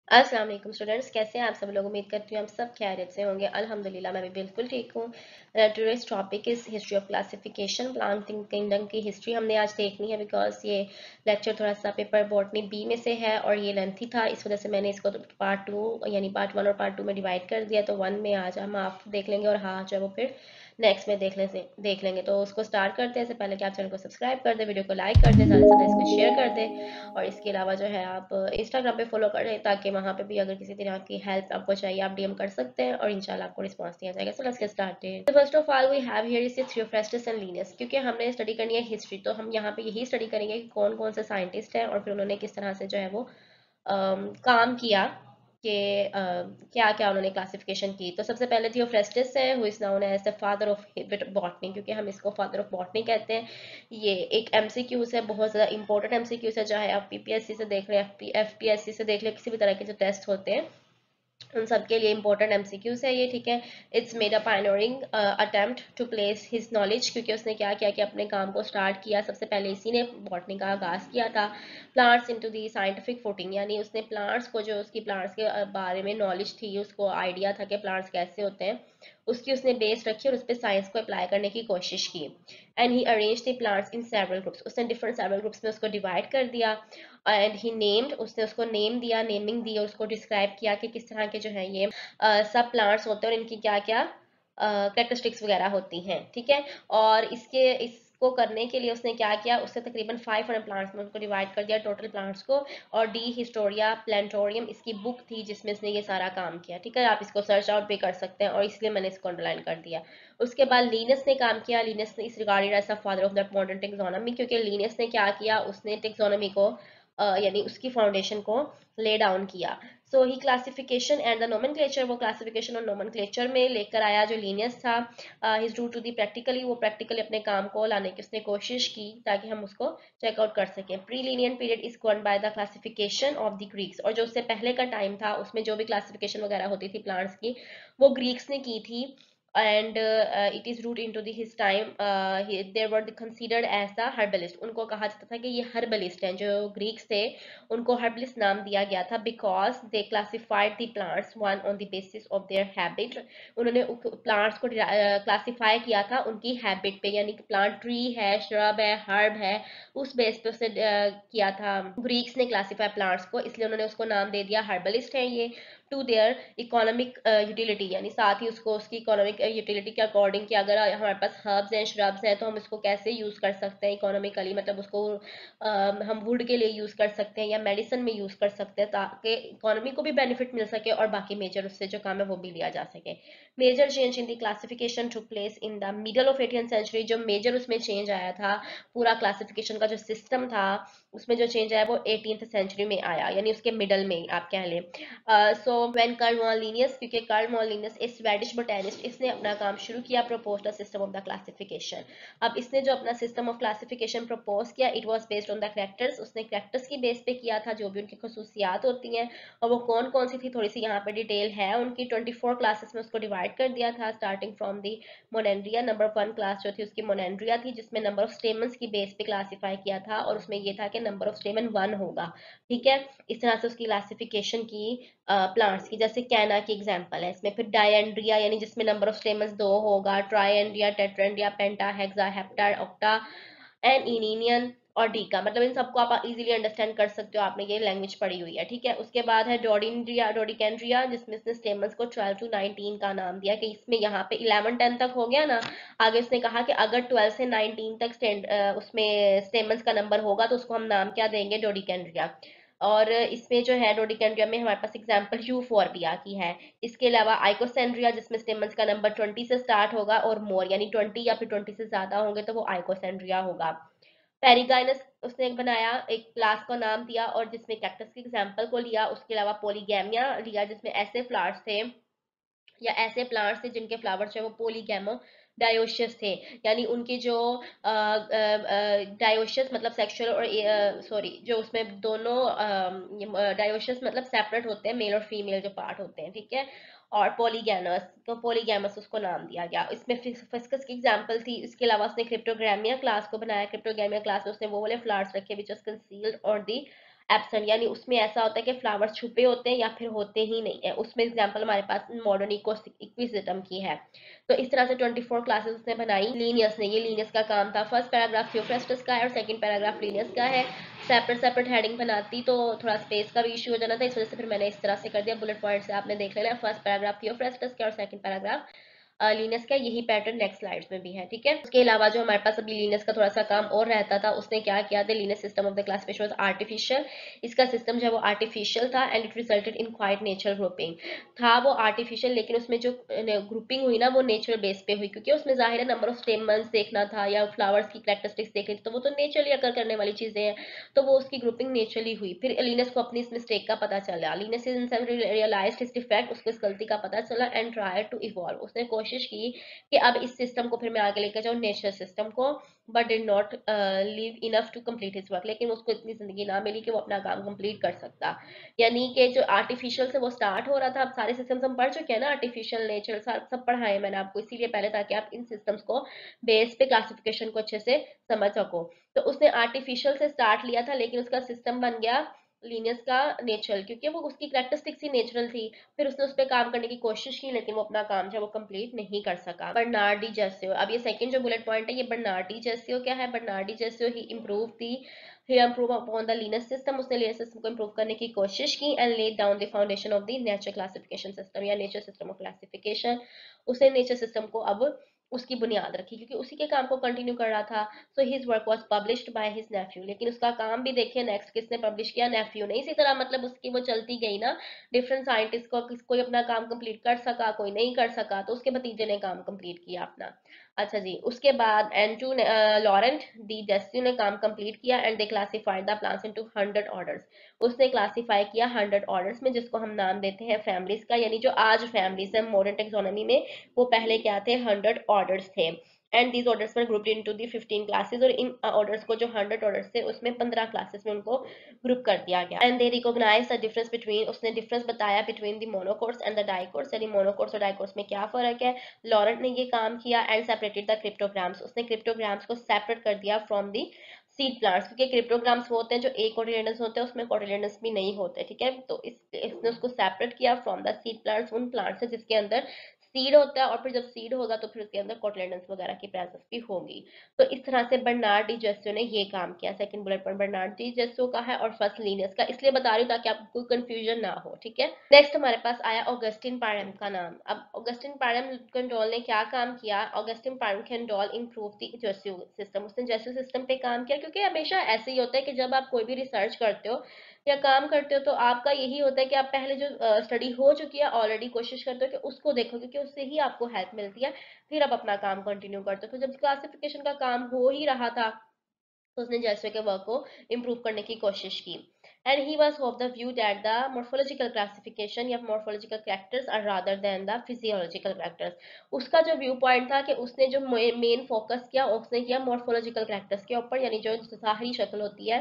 अस्सलाम वालेकुम स्टूडेंट्स, कैसे हैं आप सब लोग। उम्मीद करती हूँ आप सब खैरियत से होंगे। अल्हम्दुलिल्लाह मैं भी बिल्कुल ठीक हूँ। Today's topic is history of classification. Plant kingdom की हिस्ट्री हमने आज देखनी है, बिकॉज ये लेक्चर थोड़ा सा पेपर बॉटनी बी में से है और ये लेंथी था, इस वजह से मैंने इसको पार्ट टू यानी पार्ट वन और पार्ट टू में डिवाइड कर दिया। तो वन में आज हम हाफ देख लेंगे और हाफ जो है वो फिर नेक्स्ट में देख लेंगे। तो उसको स्टार्ट करते हैं। इससे पहले कि आप चैनल को सब्सक्राइब कर दें, वीडियो को लाइक कर दें, ज़्यादा से ज़्यादा इसको शेयर कर दें। और इसके अलावा जो है आप इंस्टाग्राम पे फॉलो कर लें, ताकि वहाँ पे भी अगर किसी तरह की हेल्प आपको चाहिए आप डीएम कर सकते हैं और इंशाल्लाह आपको रिस्पांस दिया जाएगा। So let's get started. First of all we have here is Theophrastus and Linnaeus. क्योंकि हमने स्टडी करनी है हिस्ट्री, तो हम यहाँ पे यही स्टडी करेंगे कि कौन कौन से साइंटिस्ट हैं और फिर उन्होंने किस तरह से जो है वो काम किया कि क्या क्या उन्होंने क्लासिफिकेशन की। तो सबसे पहले थियोफ्रास्टस है, who is known as the father of botany, क्योंकि हम इसको फादर ऑफ बॉटनी कहते हैं। ये एक एमसीक्यूज है, बहुत ज़्यादा इंपॉर्टेंट एमसीक्यूज है, चाहे आप पीपीएससी से देख लें, एफपीएससी से देख लें, किसी भी तरह के जो टेस्ट होते हैं उन सब के लिए इंपॉर्टेंट एमसीक्यूज है ये, ठीक है। It's made a pioneering attempt to place his knowledge, क्योंकि उसने क्या किया कि अपने काम को स्टार्ट किया, सबसे पहले इसी ने बॉटनी का आगाज किया था। Plants into the scientific footing, यानी उसने प्लांट्स को, जो उसकी प्लांट्स के बारे में नॉलेज थी, उसको आइडिया था कि प्लांट्स कैसे होते हैं, उसकी उसने बेस रखी और उस पर साइंस को अप्लाई करने की कोशिश की। And he arrange the plants in several groups, उसने डिफरेंट सेवरल ग्रुप्स में उसको डिवाइड कर दिया। एंड ही नेम्ड, उसने उसको नेम दिया, नेमिंग दी और उसको डिस्क्राइब किया कि किस तरह के जो है ये सब प्लांट्स होते हैं और इनकी क्या क्या कैरेक्टरिस्टिक्स वगैरह होती हैं, ठीक है। और इसको करने के लिए उसने क्या किया, उसने तकरीबन 500 प्लांट्स में उनको डिवाइड कर दिया टोटल प्लांट्स को। और डी हिस्टोरिया प्लांटोरियम इसकी बुक थी जिसमें इसने ये सारा काम किया, ठीक है। आप इसको सर्च आउट भी कर सकते हैं और इसलिए मैंने इसको अंडरलाइन कर दिया। उसके बाद लीनस ने काम किया। लीनस ने is regarded as a father of that modern taxonomy, क्योंकि लीनस ने क्या किया, उसने टेक्सोनॉमी को यानी उसकी फाउंडेशन को ले डाउन किया। So he classification and the nomenclature, वो क्लासिफिकेशन और नोमेनक्लेचर में लेकर आया जो लीनियस था। His due to the practically, वो प्रैक्टिकली अपने काम को लाने की उसने कोशिश की ताकि हम उसको चेकआउट कर सकें। Pre Linnean period is govern by the classification of the Greeks, और जो उससे पहले का टाइम था उसमें जो भी क्लासिफिकेशन वगैरह होती थी प्लांट्स की, वो ग्रीक्स ने की थी। And it is root into his time there were considered as the herbalist, उनको कहा जाता था कि ये हर्बलिस्ट हैं। जो ग्रीक्स थे उनको हर्बलिस्ट नाम दिया गया था, because they classified the plants one on the basis of their habit, उन्होंने प्लांट्स को क्लासिफाई किया था उनकी हैबिट पे, यानी कि प्लांट ट्री है, श्रब है, हर्ब है, उस बेस पे उसने किया था। ग्रीक्स ने क्लासिफाई प्लांट्स को, इसलिए उन्होंने उसको नाम दे दिया हर्बलिस्ट है ये। टू देयर इकोनॉमिक यूटिलिटी, यानी साथ ही उसको उसकी इकोनॉमिक यूटिलिटी के अकॉर्डिंग कि अगर हमारे पास हर्ब्स हैं, श्रब्स हैं, तो हम इसको कैसे यूज़ कर सकते हैं इकोनॉमिकली, मतलब उसको हम वुड के लिए यूज़ कर सकते हैं या मेडिसिन में यूज़ कर सकते हैं, ताकि इकोनॉमी को भी बेनिफिट मिल सके और बाकी मेजर उससे जो काम है वो भी लिया जा सके। Major change in the classification took place in the middle of 18th century, जो मेजर उसमें चेंज आया था, पूरा क्लासिफिकेशन का जो सिस्टम था उसमें जो चेंज आया वो 18th सेंचुरी में आया, यानी उसके मिडल में आप कह लें। सो व्हेन कार्ल मॉलिनियस, क्योंकि कार्ल मॉलिनियस इज स्वेडिश बोटेनिस्ट, इसने अपना काम शुरू किया, proposed the system of the classification. अब इसने जो अपना सिस्टम ऑफ क्लासिफिकेशन प्रपोज किया, it was based on the characters, उसने कैरेक्टर्स की बेस पे किया था, जो भी उनकी खसूसियात होती हैं, और वो कौन कौन सी थी थोड़ी सी यहाँ पे डिटेल है उनकी। 24 क्लासेस में उसको डिवाइड कर दिया था, starting from the Monandria. Number 1 class जो थी उसकी मोनेंड्रिया थी, जिसमें नंबर ऑफ स्टेमन्स की बेस पे क्लासीफाई किया था, और उसमें ये था कि नंबर ऑफ स्टेमन 1 होगा, ठीक है। इस तरह से उसकी क्लासिफिकेशन की प्लांट्स की। जैसे कैना की एग्जांपल है इसमें। फिर डायएंड्रिया, यानी जिसमें नंबर ऑफ स्टेमन्स 2 होगा। Triandria, Tetrandria, penta, hexa, hepta, octa and ennea और डीका, मतलब इन सबको आप इजीली अंडरस्टैंड कर सकते हो, आपने ये लैंग्वेज पढ़ी हुई है, ठीक है। उसके बाद है डोडिनड्रिया, डोडिकेंड्रिया, जिसमें इसने स्टेमन्स को 12 to 19 का नाम दिया, कि इसमें यहाँ पे 11-10 तक हो गया ना। आगे उसने कहा कि अगर 12 से 19 तक उसमें स्टेमन्स का नंबर होगा तो उसको हम नाम क्या देंगे, डोडिकेंड्रिया। और इसमें जो है डोडिकेंड्रिया में हमारे पास एग्जांपल यूफोर्बिया की है। इसके अलावा आइकोसेंड्रिया, जिसमें स्टेमन्स का नंबर 20 से स्टार्ट होगा और मोर, यानी 20 या फिर 20 से ज्यादा होंगे तो वो आइकोसेंड्रिया होगा। पेरिगाइनस उसने एक बनाया, एक क्लास का नाम दिया, और जिसमें कैक्टस के एग्जांपल को लिया। उसके अलावा पॉलीगैमिया लिया, जिसमें ऐसे फ्लावर्स थे या ऐसे प्लांट्स थे जिनके फ्लावर्स जो है वो पोलीगैमो डायोशियस थे, यानी उनके जो डायोशियस मतलब सेक्सुअल और सॉरी जो उसमें दोनों डायोशियस मतलब सेपरेट होते हैं, मेल और फीमेल जो पार्ट होते हैं, ठीक है। और पॉलीगैनस, तो पॉलीगैमस उसको नाम दिया गया। इसमें फिस्कस की एग्जांपल थी। इसके अलावा उसने क्रिप्टोग्रामिया क्लास को बनाया। क्रिप्टोग्रामिया क्लास में उसने वो वाले फ्लावर्स रखे विच वाज कंसील्ड और दी एब्सेंट, यानी उसमें ऐसा होता है कि फ्लावर्स छुपे होते हैं या फिर होते ही नहीं है। उसमें एग्जांपल हमारे पास मॉडर्न इक्विजिटम की है। तो इस तरह से 24 क्लासेस उसने बनाई लीनियस ने। ये लीनियस का काम था। फर्स्ट पैराग्राफ थियोफ्रास्टस का है और सेकंड पैराग्राफ लीनियस का है। सेपरेट सेपरेट हेडिंग बनाती तो थोड़ा स्पेस का भी इशू हो जाना था, इस वजह से फिर मैंने इस तरह से कर दिया। बुलेट पॉइंट से आपने देख लेना, फर्स्ट पैराग्राफ थियोफ्रास्टस का और सेकंड पैराग्राफ लीनस का। यही पैटर्न नेक्स्ट स्लाइड्स में भी है, ठीक है। उसके अलावा जो हमारे पास अभी लीनस का थोड़ा सा काम और रहता था, उसने क्या किया था, Lions system of the classification was artificial. इसका सिस्टम जो है वो आर्टिफिशियल था and it resulted in quite natural grouping. था वो आर्टिफिशियल, लेकिन उसमें जो ग्रुपिंग हुई ना वो नेचुरल बेस पे हुई, क्योंकि उसमें जाहिर है नंबर ऑफ स्टेमन्स देखना था या फ्लावर्स की कैरेक्टरिस्टिक्स देखनी थी, तो वो तो नेचुरली अकर करने वाली चीजें हैं, तो वो उसकी ग्रुपिंग नेचुरली हुई। फिर लीनस को अपनी इस मिस्टेक का पता चला, लीनस रियलाइज्ड हिज डिफेक्ट, उसको इस गलती का पता चला एंड ट्राई टू इवॉल्व। उसने कोशिश की कि अब इस सिस्टम को फिर मैं आगे लेकर जाऊँ नेचुरल सिस्टम को, but did not live enough to complete his work. लेकिन उसको इतनी जिंदगी ना मिली कि वो अपना काम कंप्लीट कर सकता। यानी कि जो आर्टिफिशियल से वो स्टार्ट हो रहा था, अब सारे सिस्टम्स हम पढ़ चुके हैं ना, आर्टिफिशियल नेचुरल सब पढ़ाए हैं मैंने आपको इसीलिए पहले, ताकि आप इन सिस्टम्स को बेस पे क्लासिफिकेशन को अच्छे से समझ सको। तो उसने आर्टिफिशियल से स्टार्ट लिया था, लेकिन उसका सिस्टम बन गया लीनियस का नेचुरल, क्योंकि वो उसकी कैरेक्टरिस्टिक्स ही नेचुरल थी। फिर उसने उस पर काम करने की कोशिश की, लेकिन वो अपना काम जो है वो कंप्लीट नहीं कर सका। बर्नार्डी जेस्यो, अब ये सेकंड जो बुलेट पॉइंट है, ये बर्नार्डी जेस्यो क्या है। Bernard de Jussieu he improve the he improve upon the Linnaeus system. उसने लीनियस सिस्टम को इम्प्रूव करने की कोशिश की and laid down the foundation of the nature classification system या नेचर सिस्टम ऑफ क्लासिफिकेशन। उसने नेचर सिस्टम को अब उसकी बुनियाद रखी, क्योंकि उसी के काम को कंटिन्यू कर रहा था। So his work was published by his Neiphiu. लेकिन उसका काम भी देखिए नेक्स्ट किसने पब्लिश किया, नेफ्यू ने। इसी तरह मतलब उसकी वो चलती गई ना, डिफरेंट साइंटिस्ट को, कोई अपना काम कंप्लीट कर सका, कोई नहीं कर सका, तो उसके भतीजे ने काम कंप्लीट किया अपना। अच्छा जी, उसके बाद एंटू लॉरेंट डी जेस्यू ने काम कंप्लीट किया and they classified the plants into 100 orders. उसने क्लासिफाई किया 100 ऑर्डर्स में, जिसको हम नाम देते हैं फैमिलीज का। यानी जो आज फैमिलीज है मॉडर्न टेक्सोनॉमी में, वो पहले क्या थे, 100 ऑर्डर्स थे। And these orders were grouped into the 15 classes. और इन ऑर्डर्स को जो 100 ऑर्डर्स थे उसमें 15 क्लासेस में उनको ग्रुप कर दिया गया। And they recognize the difference between, उसने डिफरेंस बताया between the monocots and the dicots, यानी मोनोकोर्स और डाइकोर्स में क्या फर्क है। लॉरेंट ने ये काम किया एंड सेपरेटेड द क्रिप्टोग्राम्स। उसने क्रिप्टोग्राम्स को सेपरेट कर दिया फ्रॉम दी सीड प्लांट्स, क्योंकि क्रिप्टोग्राम्स वो होते हैं जो एक कोटिलेडन्स होते हैं, उसमें कोटिलेडन्स भी नहीं होते, ठीक है। तो इसने उसको सेपरेट किया फ्रॉम द सीड प्लांट्स, उन प्लांट्स से जिसके अंदर सीड होता है, और फिर जब सीड होगा तो फिर उसके अंदर कोटिलेडन्स वगैरह की प्रेजेंस भी होगी। तो इस तरह से बर्नार्ड डी जेस्यो ने ये काम किया। Second bullet point Bernard de Jussieu का है और फर्स्ट लीनियस का, इसलिए बता रही हूँ ताकि आपको कोई कंफ्यूजन ना हो, ठीक है। नेक्स्ट हमारे पास आया ऑगस्टिन पायरम का नाम। अब ऑगस्टिन पायरम कैंडोल ने क्या काम किया, Augustin Pyramus Candolle improve the Jussieu system. उसने जेस्यू सिस्टम पे काम किया, क्योंकि हमेशा ऐसे ही होता है कि जब आप कोई भी रिसर्च करते हो या काम करते हो, तो आपका यही होता है कि आप पहले जो स्टडी हो चुकी है ऑलरेडी, कोशिश करते हो कि उसको देखो, क्योंकि उससे ही आपको हेल्प मिलती है। फिर आप अपना काम कंटिन्यू करते हो। तो जब क्लासिफिकेशन का काम हो ही रहा था, तो उसने जेस्यू के वर्क को इम्प्रूव करने की कोशिश की। And he was of the view that the morphological classification या morphological characters are rather than the physiological characters. उसका जो व्यू पॉइंट था कि उसने जो मेन फोकस किया, उसने किया मोर्फोलॉजिकल कैरेक्टर्स के ऊपर, यानी जो ज़ाहिरी शक्ल होती है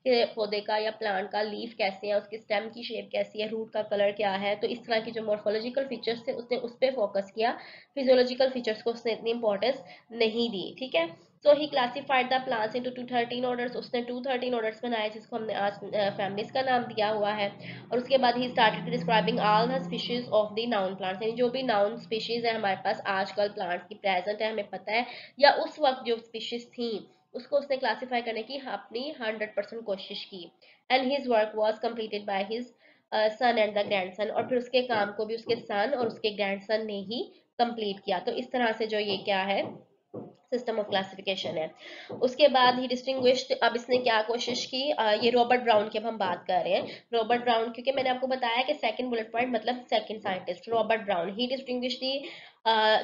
कि पौधे का या प्लांट का, लीफ कैसे है, उसकी स्टेम की शेप कैसी है, रूट का कलर क्या है, तो इस तरह की जो मोर्फोलॉजिकल फीचर्स थे उसने उस पर फोकस किया। फिजियोलॉजिकल फीचर्स को उसने इतनी इंपॉर्टेंस नहीं दी, ठीक है। So he classified the plants into 213 orders. उसने 213 ऑर्डर्स बनाए, जिसको हमने आज फैमिलीज का नाम दिया हुआ है। और उसके बाद he started describing all the species of the noun plants, यानी जो भी नाउन स्पीशीज है हमारे पास आजकल प्लांट्स की प्रेजेंट है, हमें पता है, या उस वक्त जो स्पीशीज थी, उसको उसने क्लासीफाई करने की अपनी 100% कोशिश की। And his work was completed by his son and the grandson. और फिर उसके काम को भी उसके सन और उसके ग्रैंडसन ने ही कंप्लीट किया। तो इस तरह से जो ये क्या है, सिस्टम ऑफ क्लासिफिकेशन है। उसके बाद ही डिस्टिंग्विश्ड, अब इसने क्या कोशिश की, ये रॉबर्ट ब्राउन की अब हम बात कर रहे हैं। रॉबर्ट ब्राउन, क्योंकि मैंने आपको बताया कि सेकंड बुलेट पॉइंट मतलब second scientist Robert Brown, he distinguished the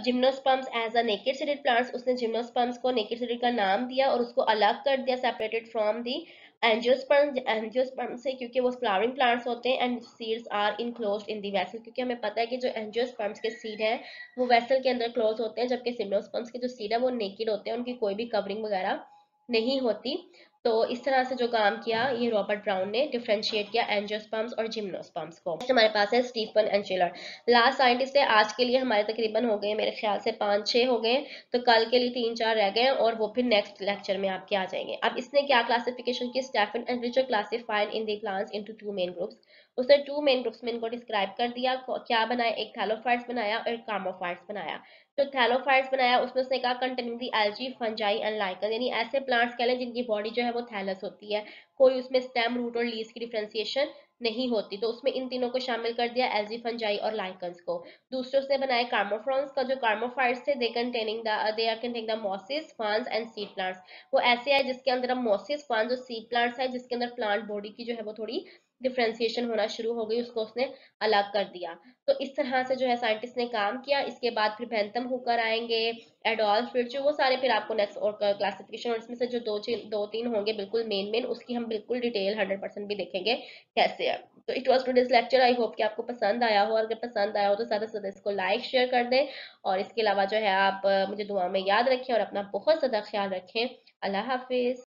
gymnosperms as a naked seeded plants. उसने जिम्नोस्पर्म्स को नेकेड सीडेड का नाम दिया और उसको अलग कर दिया, separated from the angiosperm. Angiosperm से, क्योंकि वो फ्लावरिंग प्लांट्स होते हैं, and seeds are enclosed in the vessel, क्योंकि हमें पता है कि जो एंजियोस्पर्म्स के सीड है वो वेसल के अंदर क्लोज होते हैं, जबकि जिम्नोस्पर्म्स के जो सीड है वो नेकेड होते हैं, उनकी कोई भी कवरिंग वगैरह नहीं होती। तो इस तरह से जो काम किया ये रॉबर्ट ब्राउन ने, डिफरेंशिएट किया एंजियोस्पर्म्स और जिम्नोस्पर्म्स को। नेक्स्ट हमारे पास है Stephan Endlicher, last scientist है आज के लिए हमारे, तकरीबन हो गए मेरे ख्याल से 5-6 हो गए, तो कल के लिए 3-4 रह गए और वो फिर नेक्स्ट लेक्चर में आपके आ जाएंगे। अब इसने क्या क्लासिफिकेशन की, Stephan Endlicher classified in the plants into 2 main groups. उसने 2 मेन ग्रुप्स में इनको डिस्क्राइब कर दिया, क्या बनाया, एक थैलोफाइट्स बनाया और एक कार्मोफाइट्स बनाया। तो थैलोफाइट्स बनाया उसमें उसने कहा containing the algae fungi and lichen, यानी ऐसे प्लांट्स कह लें जिनकी बॉडी जो है वो थैलस होती है, कोई उसमें स्टेम, रूट और लीव्स की डिफरेंशिएशन नहीं होती, तो उसमें इन तीनों को शामिल कर दिया, एल्गी फंजाई और लाइकन्स को। दूसरे उसने बनाए कार्मोफ्रॉन्स का, जो कार्मोफाइट्स थे they are containing the mosses, ferns and seed plants. वो ऐसे है जिसके अंदर हम मॉसेस, फर्न्स और सीड प्लांट्स है, जिसके अंदर प्लांट बॉडी की जो है वो थोड़ी डिफरेंशिएशन होना शुरू हो गई, उसको उसने अलग कर दिया। तो इस तरह से जो है साइंटिस्ट ने काम किया। इसके बाद फिर बेंथम हुकर आएंगे, एडोल्फ रिचर, वो सारे फिर आपको नेक्स्ट और क्लासिफिकेशन, और इसमें से जो दो तीन होंगे बिल्कुल मेन मेन, उसकी हम बिल्कुल डिटेल 100% भी देखेंगे कैसे है। तो it was today's lecture, I hope कि आपको पसंद आया हो, अगर पसंद आया हो तो ज़्यादा से ज़्यादा इसको लाइक शेयर कर दें, और इसके अलावा जो है आप मुझे दुआ में याद रखें और अपना बहुत ज़्यादा ख्याल रखें। अल्लाह हाफिज़।